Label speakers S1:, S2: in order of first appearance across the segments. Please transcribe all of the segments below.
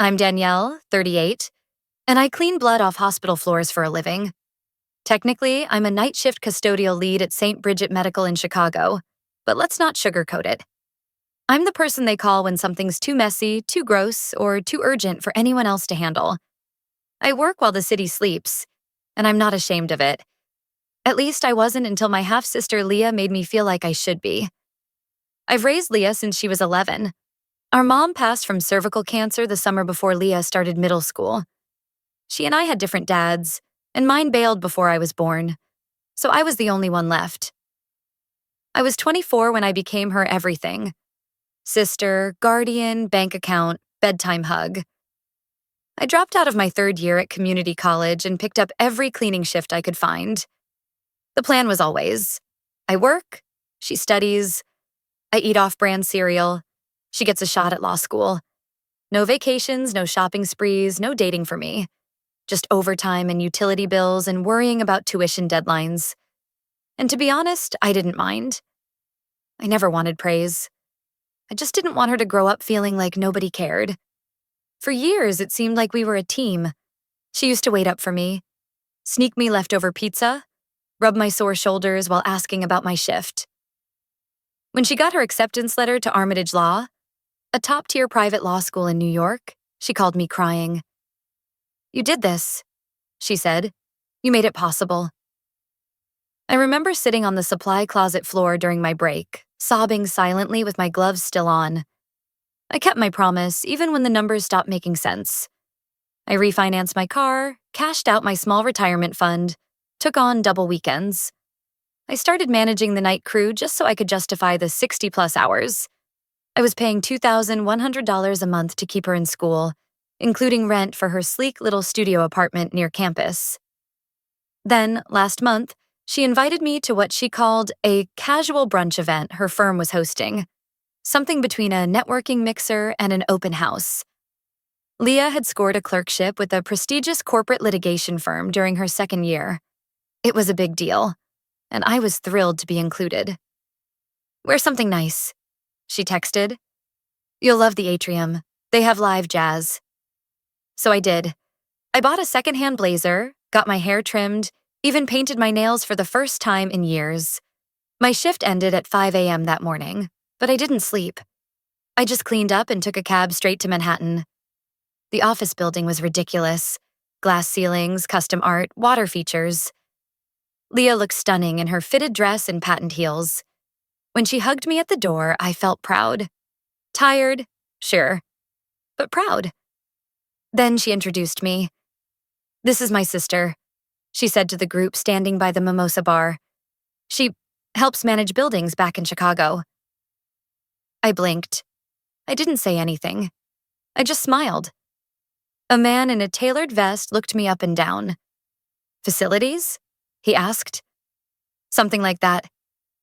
S1: I'm Danielle, 38, and I clean blood off hospital floors for a living. Technically, I'm a night shift custodial lead at St. Bridget Medical in Chicago, but let's not sugarcoat it. I'm the person they call when something's too messy, too gross, or too urgent for anyone else to handle. I work while the city sleeps, and I'm not ashamed of it. At least I wasn't until my half-sister Leah made me feel like I should be. I've raised Leah since she was 11. Our mom passed from cervical cancer the summer before Leah started middle school. She and I had different dads, and mine bailed before I was born, so I was the only one left. I was 24 when I became her everything. Sister, guardian, bank account, bedtime hug. I dropped out of my third year at community college and picked up every cleaning shift I could find. The plan was always, I work, she studies, I eat off-brand cereal, she gets a shot at law school. No vacations, no shopping sprees, no dating for me. Just overtime and utility bills and worrying about tuition deadlines. And to be honest, I didn't mind. I never wanted praise. I just didn't want her to grow up feeling like nobody cared. For years, it seemed like we were a team. She used to wait up for me, sneak me leftover pizza, rub my sore shoulders while asking about my shift. When she got her acceptance letter to Armitage Law, a top-tier private law school in New York, she called me crying. "You did this," she said. "You made it possible." I remember sitting on the supply closet floor during my break, sobbing silently with my gloves still on. I kept my promise, even when the numbers stopped making sense. I refinanced my car, cashed out my small retirement fund, took on double weekends. I started managing the night crew just so I could justify the 60-plus hours. I was paying $2,100 a month to keep her in school, including rent for her sleek little studio apartment near campus. Then, last month, she invited me to what she called a casual brunch event her firm was hosting, something between a networking mixer and an open house. Leah had scored a clerkship with a prestigious corporate litigation firm during her second year. It was a big deal, and I was thrilled to be included. "Wear something nice," she texted. "You'll love the atrium. They have live jazz." So I did. I bought a secondhand blazer, got my hair trimmed, even painted my nails for the first time in years. My shift ended at 5 a.m. that morning, but I didn't sleep. I just cleaned up and took a cab straight to Manhattan. The office building was ridiculous. Glass ceilings, custom art, water features. Leah looked stunning in her fitted dress and patent heels. When she hugged me at the door, I felt proud. Tired, sure, but proud. Then she introduced me. "This is my sister," she said to the group standing by the mimosa bar. "She helps manage buildings back in Chicago." I blinked. I didn't say anything. I just smiled. A man in a tailored vest looked me up and down. "Facilities?" he asked. "Something like that."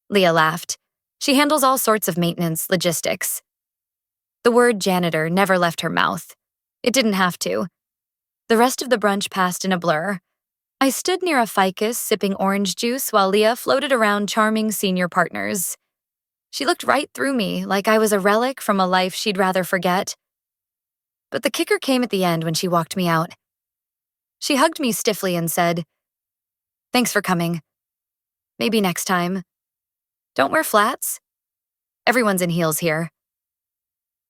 S1: Leah laughed. She handles all sorts of maintenance, logistics. The word janitor never left her mouth. It didn't have to. The rest of the brunch passed in a blur. I stood near a ficus sipping orange juice while Leah floated around charming senior partners. She looked right through me like I was a relic from a life she'd rather forget. But the kicker came at the end when she walked me out. She hugged me stiffly and said, "Thanks for coming. Maybe next time. Don't wear flats. Everyone's in heels here."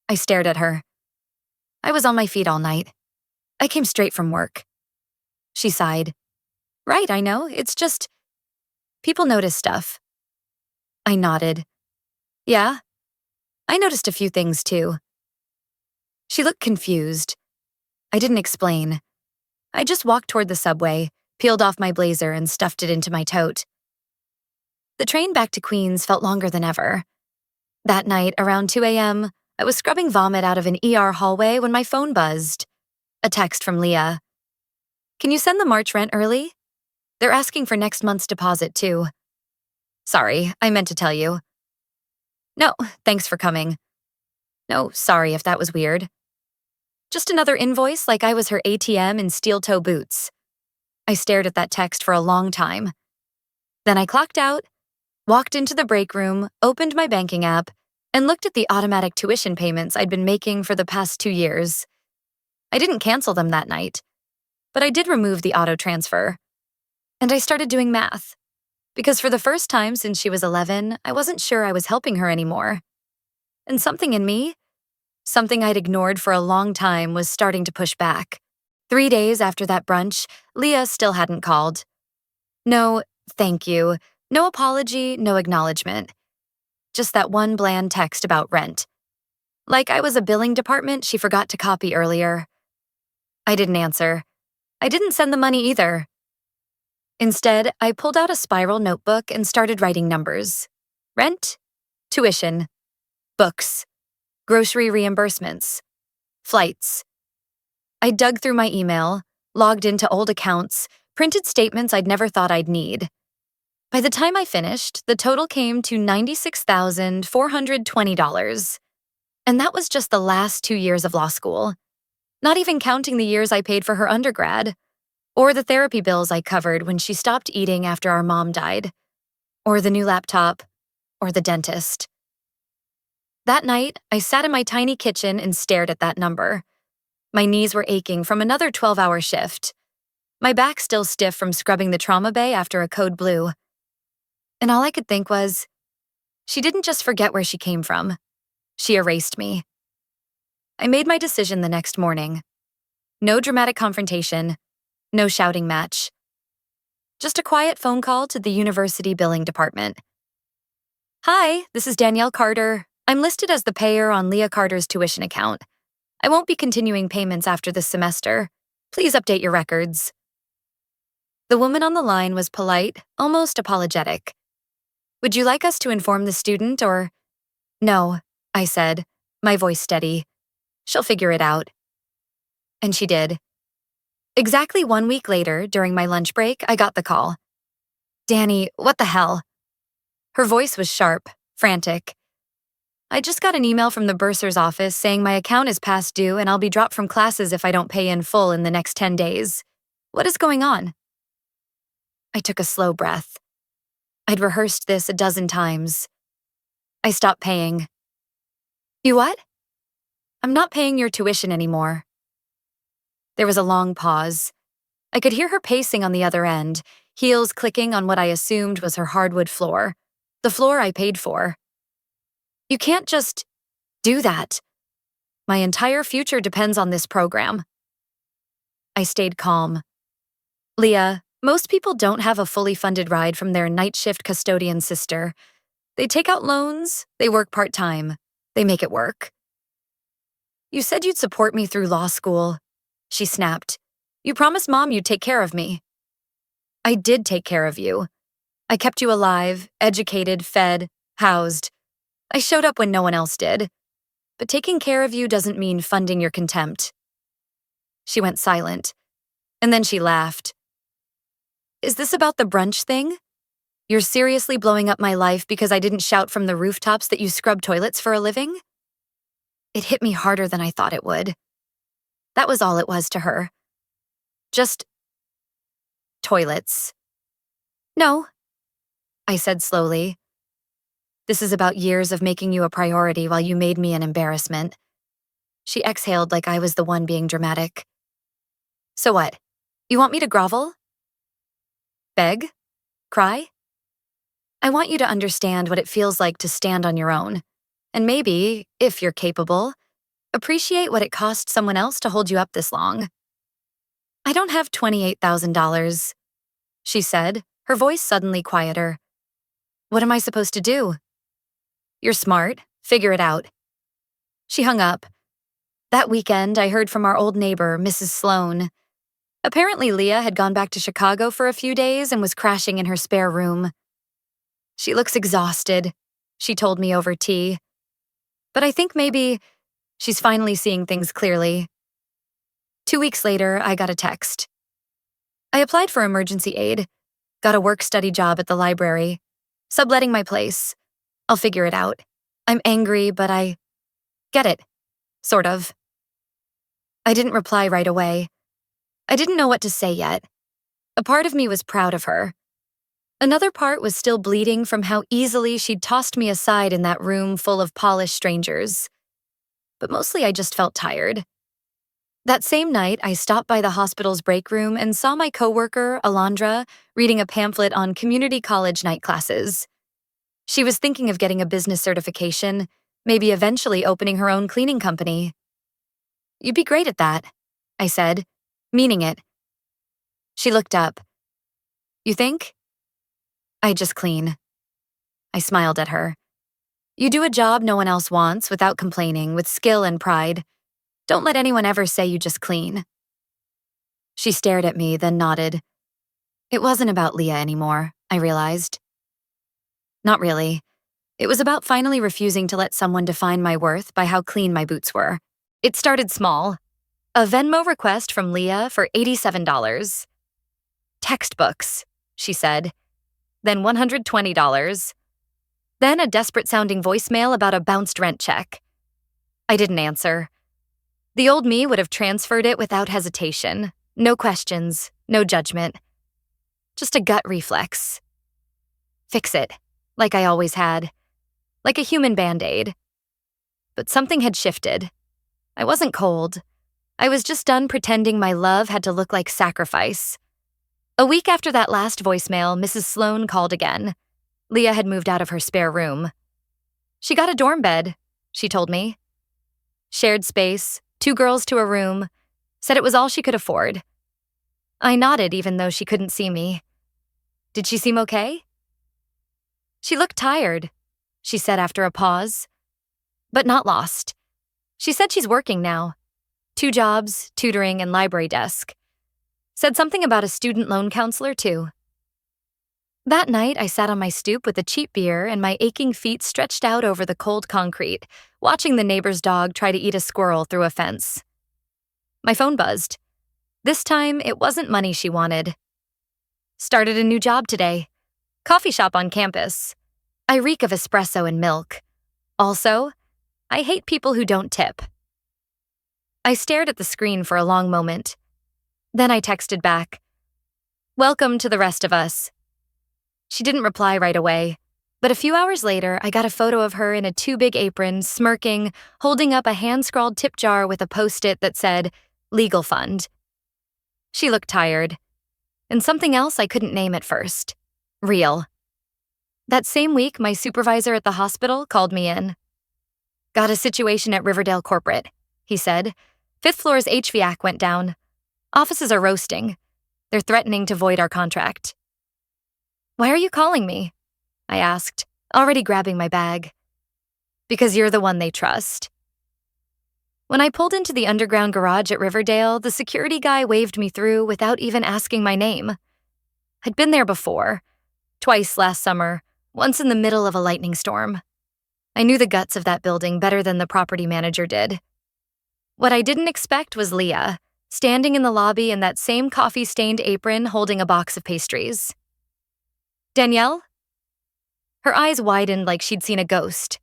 S1: I stared at her. I was on my feet all night. I came straight from work. She sighed. "Right, I know. It's just, people notice stuff." I nodded. "Yeah, I noticed a few things too." She looked confused. I didn't explain. I just walked toward the subway, peeled off my blazer, and stuffed it into my tote. The train back to Queens felt longer than ever. That night, around 2 a.m., I was scrubbing vomit out of an ER hallway when my phone buzzed. A text from Leah. "Can you send the March rent early? They're asking for next month's deposit, too." "Sorry, I meant to tell you." "No, thanks for coming." "No, sorry if that was weird." Just another invoice like I was her ATM in steel-toe boots. I stared at that text for a long time. Then I clocked out, walked into the break room, opened my banking app, and looked at the automatic tuition payments I'd been making for the past 2 years. I didn't cancel them that night, but I did remove the auto transfer. And I started doing math, because for the first time since she was 11, I wasn't sure I was helping her anymore. And something in me, something I'd ignored for a long time, was starting to push back. 3 days after that brunch, Leah still hadn't called. No, thank you. No apology, no acknowledgement. Just that one bland text about rent. Like I was a billing department she forgot to copy earlier. I didn't answer. I didn't send the money either. Instead, I pulled out a spiral notebook and started writing numbers. Rent, tuition, books, grocery reimbursements, flights. I dug through my email, logged into old accounts, printed statements I'd never thought I'd need. By the time I finished, the total came to $96,420. And that was just the last 2 years of law school, not even counting the years I paid for her undergrad, or the therapy bills I covered when she stopped eating after our mom died, or the new laptop, or the dentist. That night, I sat in my tiny kitchen and stared at that number. My knees were aching from another 12-hour shift. My back still stiff from scrubbing the trauma bay after a code blue. And all I could think was, she didn't just forget where she came from. She erased me. I made my decision the next morning. No dramatic confrontation, no shouting match. Just a quiet phone call to the university billing department. Hi, this is Danielle Carter. I'm listed as the payer on Leah Carter's tuition account. I won't be continuing payments after this semester. Please update your records. The woman on the line was polite, almost apologetic. Would you like us to inform the student or... No, I said, my voice steady. She'll figure it out. And she did. Exactly 1 week later, during my lunch break, I got the call. Danny, what the hell? Her voice was sharp, frantic. I just got an email from the bursar's office saying my account is past due and I'll be dropped from classes if I don't pay in full in the next 10 days. What is going on? I took a slow breath. I'd rehearsed this a dozen times. I stopped paying. You what? I'm not paying your tuition anymore. There was a long pause. I could hear her pacing on the other end, heels clicking on what I assumed was her hardwood floor, the floor I paid for. You can't just do that. My entire future depends on this program. I stayed calm. Leah, most people don't have a fully funded ride from their night shift custodian sister. They take out loans, they work part-time, they make it work. You said you'd support me through law school, she snapped. You promised Mom you'd take care of me. I did take care of you. I kept you alive, educated, fed, housed. I showed up when no one else did. But taking care of you doesn't mean funding your contempt. She went silent, and then she laughed. Is this about the brunch thing? You're seriously blowing up my life because I didn't shout from the rooftops that you scrub toilets for a living? It hit me harder than I thought it would. That was all it was to her. Just toilets. No, I said slowly. This is about years of making you a priority while you made me an embarrassment. She exhaled like I was the one being dramatic. So what? You want me to grovel? Beg? Cry? I want you to understand what it feels like to stand on your own. And maybe, if you're capable, appreciate what it cost someone else to hold you up this long. I don't have $28,000, she said, her voice suddenly quieter. What am I supposed to do? You're smart. Figure it out. She hung up. That weekend, I heard from our old neighbor, Mrs. Sloan. Apparently, Leah had gone back to Chicago for a few days and was crashing in her spare room. She looks exhausted, she told me over tea. But I think maybe she's finally seeing things clearly. 2 weeks later, I got a text. I applied for emergency aid, got a work-study job at the library, subletting my place. I'll figure it out. I'm angry, but I get it. Sort of. I didn't reply right away. I didn't know what to say yet. A part of me was proud of her. Another part was still bleeding from how easily she'd tossed me aside in that room full of polished strangers. But mostly I just felt tired. That same night, I stopped by the hospital's break room and saw my coworker, Alondra, reading a pamphlet on community college night classes. She was thinking of getting a business certification, maybe eventually opening her own cleaning company. "You'd be great at that," I said, meaning it. She looked up. "You think?" "I just clean." I smiled at her. "You do a job no one else wants without complaining, with skill and pride. Don't let anyone ever say you just clean." She stared at me, then nodded. It wasn't about Leah anymore, I realized. Not really. It was about finally refusing to let someone define my worth by how clean my boots were. It started small. A Venmo request from Leah for $87. "Textbooks," she said. Then $120. Then a desperate-sounding voicemail about a bounced rent check. I didn't answer. The old me would have transferred it without hesitation. No questions, no judgment. Just a gut reflex. Fix it, like I always had. Like a human Band-Aid. But something had shifted. I wasn't cold. I was just done pretending my love had to look like sacrifice. A week after that last voicemail, Mrs. Sloan called again. Leah had moved out of her spare room. She got a dorm bed, she told me. Shared space, 2 girls to a room, said it was all she could afford. I nodded even though she couldn't see me. Did she seem okay? "She looked tired," she said after a pause. "But not lost. She said she's working now. 2 jobs, tutoring, and library desk. Said something about a student loan counselor, too." That night, I sat on my stoop with a cheap beer and my aching feet stretched out over the cold concrete, watching the neighbor's dog try to eat a squirrel through a fence. My phone buzzed. This time, it wasn't money she wanted. "Started a new job today. Coffee shop on campus. I reek of espresso and milk. Also, I hate people who don't tip." I stared at the screen for a long moment. Then I texted back, "Welcome to the rest of us." She didn't reply right away, but a few hours later, I got a photo of her in a too-big apron, smirking, holding up a hand-scrawled tip jar with a post-it that said, "Legal fund." She looked tired, and something else I couldn't name at first. Real. That same week, my supervisor at the hospital called me in. "Got a situation at Riverdale Corporate," he said. "5th floor's HVAC went down. Offices are roasting. They're threatening to void our contract." "Why are you calling me?" I asked, already grabbing my bag. "Because you're the one they trust." When I pulled into the underground garage at Riverdale, the security guy waved me through without even asking my name. I'd been there before, twice last summer, once in the middle of a lightning storm. I knew the guts of that building better than the property manager did. What I didn't expect was Leah, standing in the lobby in that same coffee-stained apron holding a box of pastries. "Danielle?" Her eyes widened like she'd seen a ghost.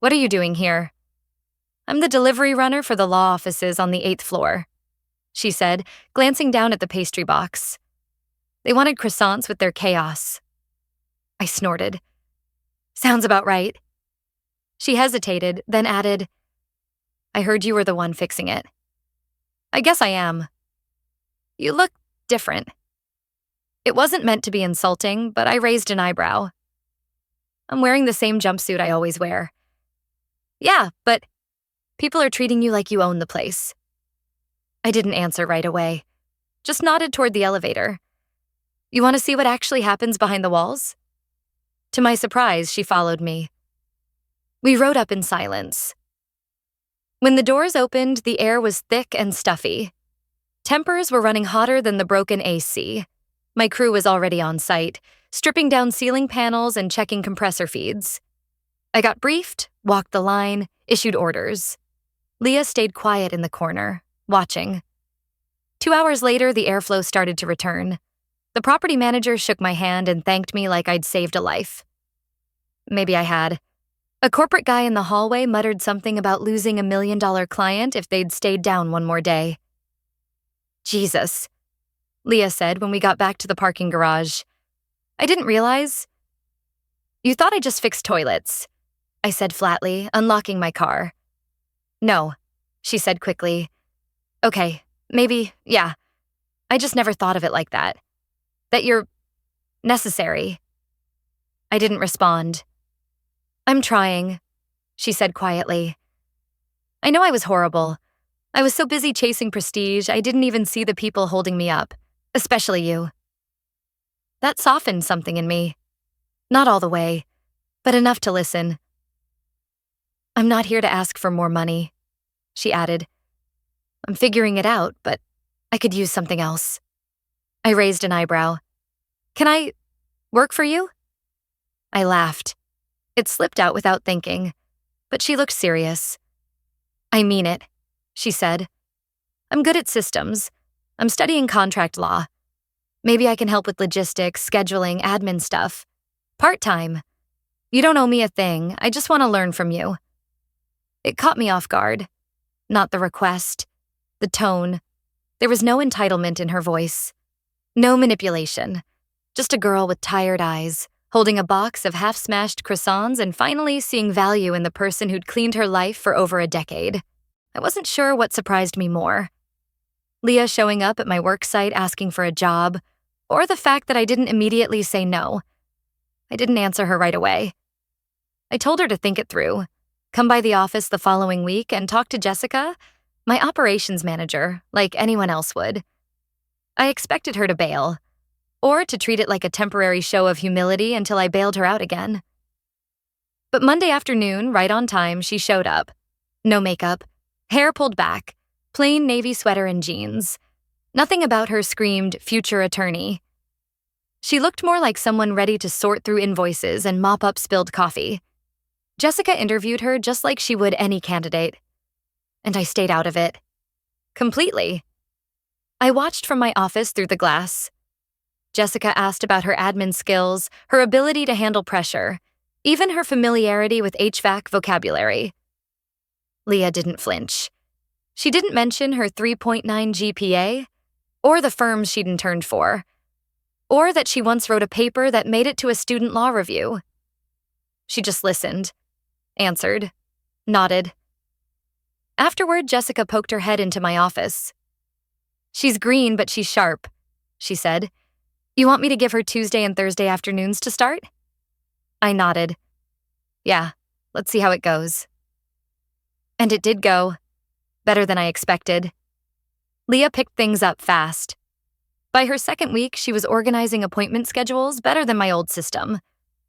S1: "What are you doing here?" "I'm the delivery runner for the law offices on the 8th floor," she said, glancing down at the pastry box. "They wanted croissants with their chaos." I snorted. "Sounds about right." She hesitated, then added, "I heard you were the one fixing it." "I guess I am." "You look different." It wasn't meant to be insulting, but I raised an eyebrow. "I'm wearing the same jumpsuit I always wear." "Yeah, but people are treating you like you own the place." I didn't answer right away, just nodded toward the elevator. "You want to see what actually happens behind the walls?" To my surprise, she followed me. We rode up in silence. When the doors opened, the air was thick and stuffy. Tempers were running hotter than the broken AC. My crew was already on site, stripping down ceiling panels and checking compressor feeds. I got briefed, walked the line, issued orders. Leah stayed quiet in the corner, watching. 2 hours later, the airflow started to return. The property manager shook my hand and thanked me like I'd saved a life. Maybe I had. A corporate guy in the hallway muttered something about losing $1 million client if they'd stayed down one more day. "Jesus," Leah said when we got back to the parking garage. "I didn't realize." "You thought I just fixed toilets," I said flatly, unlocking my car. "No," she said quickly. Okay, maybe, yeah. I just never thought of it like that. That you're necessary. I didn't respond. I'm trying, she said quietly. I know I was horrible. I was so busy chasing prestige, I didn't even see the people holding me up, especially you. That softened something in me. Not all the way, but enough to listen. I'm not here to ask for more money, she added. I'm figuring it out, but I could use something else. I raised an eyebrow. Can I work for you? I laughed. It slipped out without thinking, but she looked serious. I mean it, she said. I'm good at systems. I'm studying contract law. Maybe I can help with logistics, scheduling, admin stuff. Part-time. You don't owe me a thing. I just want to learn from you. It caught me off guard. Not the request. The tone. There was no entitlement in her voice. No manipulation. Just a girl with tired eyes, holding a box of half-smashed croissants and finally seeing value in the person who'd cleaned her life for over a decade. I wasn't sure what surprised me more. Leah showing up at my work site asking for a job, or the fact that I didn't immediately say no. I didn't answer her right away. I told her to think it through, come by the office the following week and talk to Jessica, my operations manager, like anyone else would. I expected her to bail, or to treat it like a temporary show of humility until I bailed her out again. But Monday afternoon, right on time, she showed up. No makeup, hair pulled back, plain navy sweater and jeans. Nothing about her screamed future attorney. She looked more like someone ready to sort through invoices and mop up spilled coffee. Jessica interviewed her just like she would any candidate. And I stayed out of it. Completely. I watched from my office through the glass. Jessica asked about her admin skills, her ability to handle pressure, even her familiarity with HVAC vocabulary. Leah didn't flinch. She didn't mention her 3.9 GPA, or the firms she'd interned for, or that she once wrote a paper that made it to a student law review. She just listened, answered, nodded. Afterward, Jessica poked her head into my office. She's green, but she's sharp, she said. You want me to give her Tuesday and Thursday afternoons to start? I nodded. Yeah, let's see how it goes. And it did go. Better than I expected. Leah picked things up fast. By her second week, she was organizing appointment schedules better than my old system.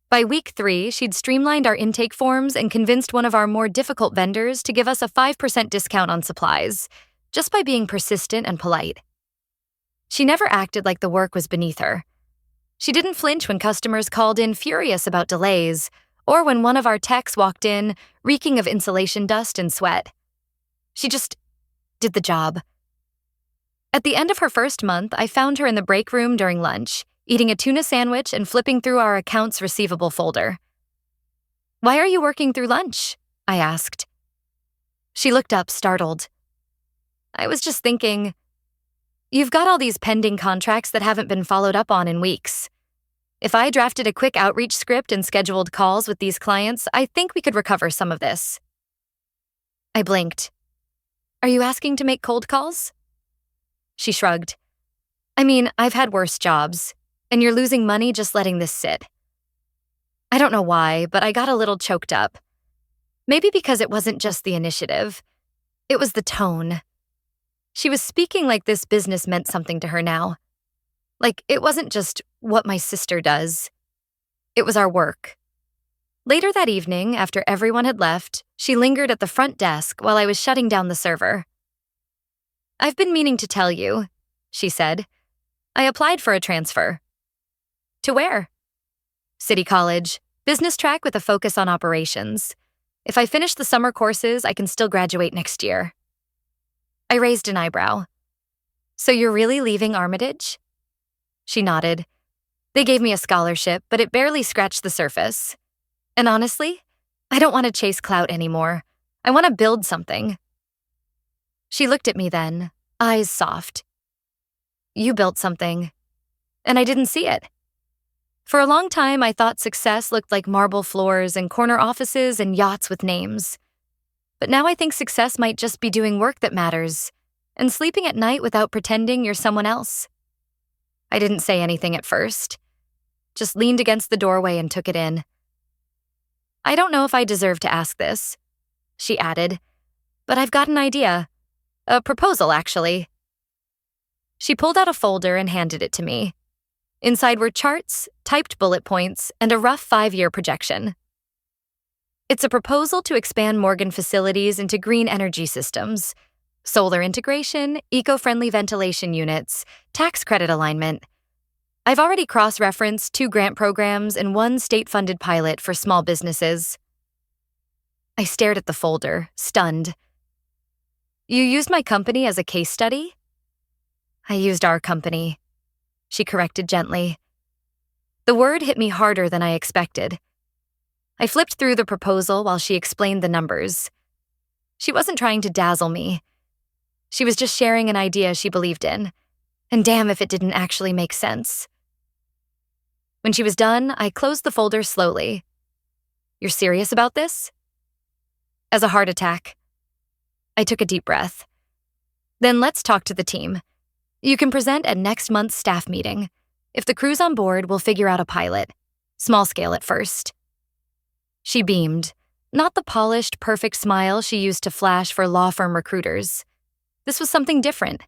S1: By week 3, she'd streamlined our intake forms and convinced one of our more difficult vendors to give us a 5% discount on supplies, just by being persistent and polite. She never acted like the work was beneath her. She didn't flinch when customers called in furious about delays, or when one of our techs walked in, reeking of insulation dust and sweat. She just did the job. At the end of her first month, I found her in the break room during lunch, eating a tuna sandwich and flipping through our accounts receivable folder. Why are you working through lunch? I asked. She looked up, startled. I was just thinking, you've got all these pending contracts that haven't been followed up on in weeks. If I drafted a quick outreach script and scheduled calls with these clients, I think we could recover some of this. I blinked. Are you asking to make cold calls? She shrugged. I mean, I've had worse jobs, and you're losing money just letting this sit. I don't know why, but I got a little choked up. Maybe because it wasn't just the initiative. It was the tone. She was speaking like this business meant something to her now. Like it wasn't just what my sister does. It was our work. Later that evening, after everyone had left, she lingered at the front desk while I was shutting down the server. I've been meaning to tell you, she said. I applied for a transfer. To where? City College, business track with a focus on operations. If I finish the summer courses, I can still graduate next year. I raised an eyebrow. So you're really leaving Armitage? She nodded. They gave me a scholarship, but it barely scratched the surface. And honestly, I don't want to chase clout anymore. I want to build something. She looked at me then, eyes soft. You built something, and I didn't see it. For a long time, I thought success looked like marble floors and corner offices and yachts with names. But now I think success might just be doing work that matters and sleeping at night without pretending you're someone else. I didn't say anything at first, just leaned against the doorway and took it in. I don't know if I deserve to ask this, she added, but I've got an idea. A proposal, actually. She pulled out a folder and handed it to me. Inside were charts, typed bullet points, and a rough 5-year projection. It's a proposal to expand Morgan facilities into green energy systems, solar integration, eco-friendly ventilation units, tax credit alignment. I've already cross-referenced 2 grant programs and 1 state-funded pilot for small businesses. I stared at the folder, stunned. You used my company as a case study? I used our company, she corrected gently. The word hit me harder than I expected. I flipped through the proposal while she explained the numbers. She wasn't trying to dazzle me. She was just sharing an idea she believed in, and damn if it didn't actually make sense. When she was done, I closed the folder slowly. You're serious about this? As a heart attack. I took a deep breath. Then let's talk to the team. You can present at next month's staff meeting. If the crew's on board, we'll figure out a pilot. Small scale at first. She beamed, not the polished, perfect smile she used to flash for law firm recruiters. This was something different.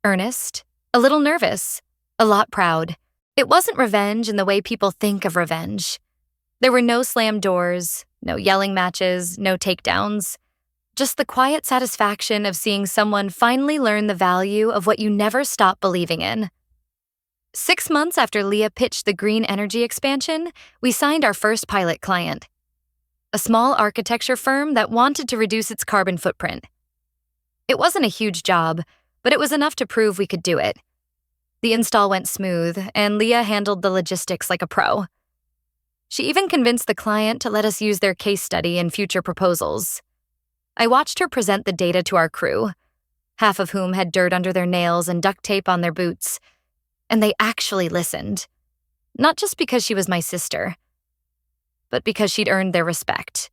S1: Earnest, a little nervous, a lot proud. It wasn't revenge in the way people think of revenge. There were no slammed doors, no yelling matches, no takedowns. Just the quiet satisfaction of seeing someone finally learn the value of what you never stop believing in. 6 months after Leah pitched the green energy expansion, we signed our first pilot client. A small architecture firm that wanted to reduce its carbon footprint. It wasn't a huge job, but it was enough to prove we could do it. The install went smooth, and Leah handled the logistics like a pro. She even convinced the client to let us use their case study in future proposals. I watched her present the data to our crew, half of whom had dirt under their nails and duct tape on their boots, and they actually listened. Not just because she was my sister, but because she'd earned their respect.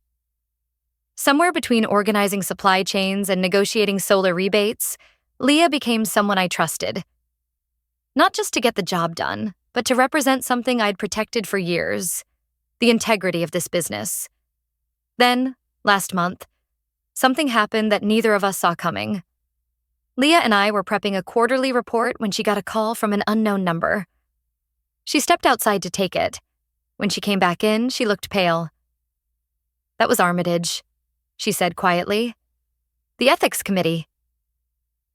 S1: Somewhere between organizing supply chains and negotiating solar rebates, Leah became someone I trusted. Not just to get the job done, but to represent something I'd protected for years, the integrity of this business. Then, last month, something happened that neither of us saw coming. Leah and I were prepping a quarterly report when she got a call from an unknown number. She stepped outside to take it. When she came back in, she looked pale. That was Armitage, she said quietly. The ethics committee.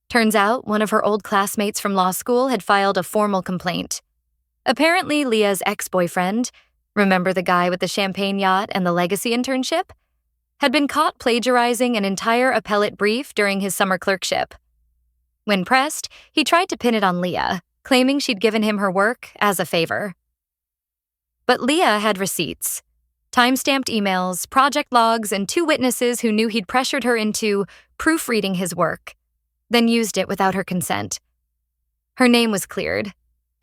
S1: Turns out one of her old classmates from law school had filed a formal complaint. Apparently, Leah's ex-boyfriend, remember the guy with the champagne yacht and the legacy internship, had been caught plagiarizing an entire appellate brief during his summer clerkship. When pressed, he tried to pin it on Leah, claiming she'd given him her work as a favor. But Leah had receipts, time-stamped emails, project logs, and 2 witnesses who knew he'd pressured her into proofreading his work, then used it without her consent. Her name was cleared.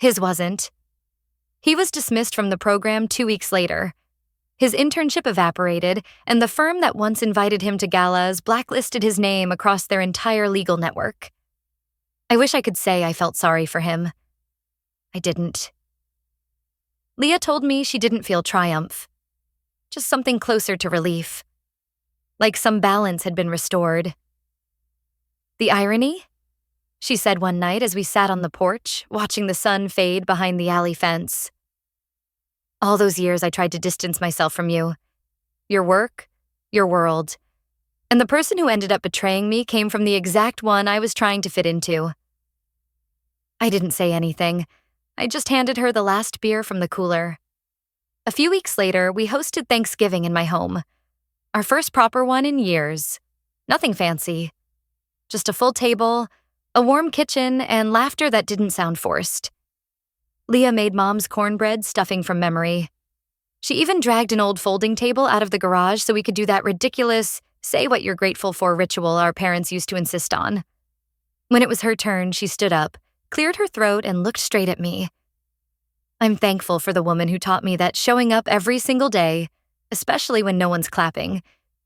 S1: His wasn't. He was dismissed from the program 2 weeks later. His internship evaporated, and the firm that once invited him to galas blacklisted his name across their entire legal network. I wish I could say I felt sorry for him. I didn't. Leah told me she didn't feel triumph, just something closer to relief, like some balance had been restored. The irony? She said one night as we sat on the porch, watching the sun fade behind the alley fence. All those years I tried to distance myself from you. Your work, your world. And the person who ended up betraying me came from the exact one I was trying to fit into. I didn't say anything. I just handed her the last beer from the cooler. A few weeks later, we hosted Thanksgiving in my home. Our first proper one in years. Nothing fancy. Just a full table, a warm kitchen, and laughter that didn't sound forced. Leah made Mom's cornbread stuffing from memory. She even dragged an old folding table out of the garage so we could do that ridiculous say what you're grateful for ritual our parents used to insist on. When it was her turn, she stood up, cleared her throat, and looked straight at me. I'm thankful for the woman who taught me that showing up every single day, especially when no one's clapping,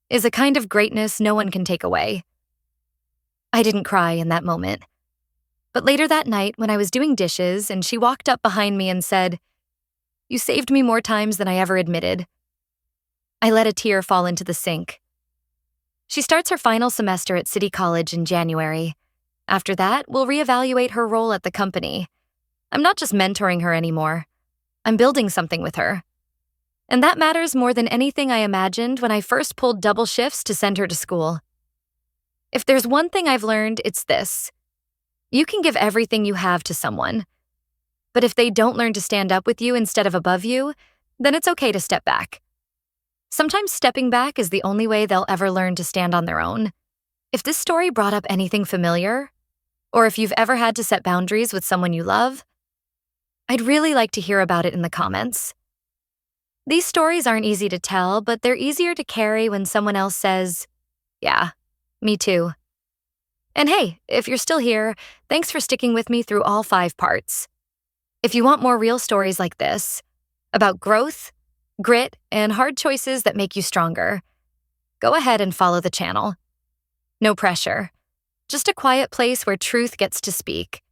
S1: is a kind of greatness no one can take away. I didn't cry in that moment. But later that night, when I was doing dishes and she walked up behind me and said, "You saved me more times than I ever admitted," I let a tear fall into the sink. She starts her final semester at City College in January. After that, we'll reevaluate her role at the company. I'm not just mentoring her anymore. I'm building something with her. And that matters more than anything I imagined when I first pulled double shifts to send her to school. If there's one thing I've learned, it's this. You can give everything you have to someone. But if they don't learn to stand up with you instead of above you, then it's okay to step back. Sometimes stepping back is the only way they'll ever learn to stand on their own. If this story brought up anything familiar, or if you've ever had to set boundaries with someone you love, I'd really like to hear about it in the comments. These stories aren't easy to tell, but they're easier to carry when someone else says, "Yeah, me too." And hey, if you're still here, thanks for sticking with me through all 5 parts. If you want more real stories like this, about growth, grit, and hard choices that make you stronger, go ahead and follow the channel. No pressure. Just a quiet place where truth gets to speak.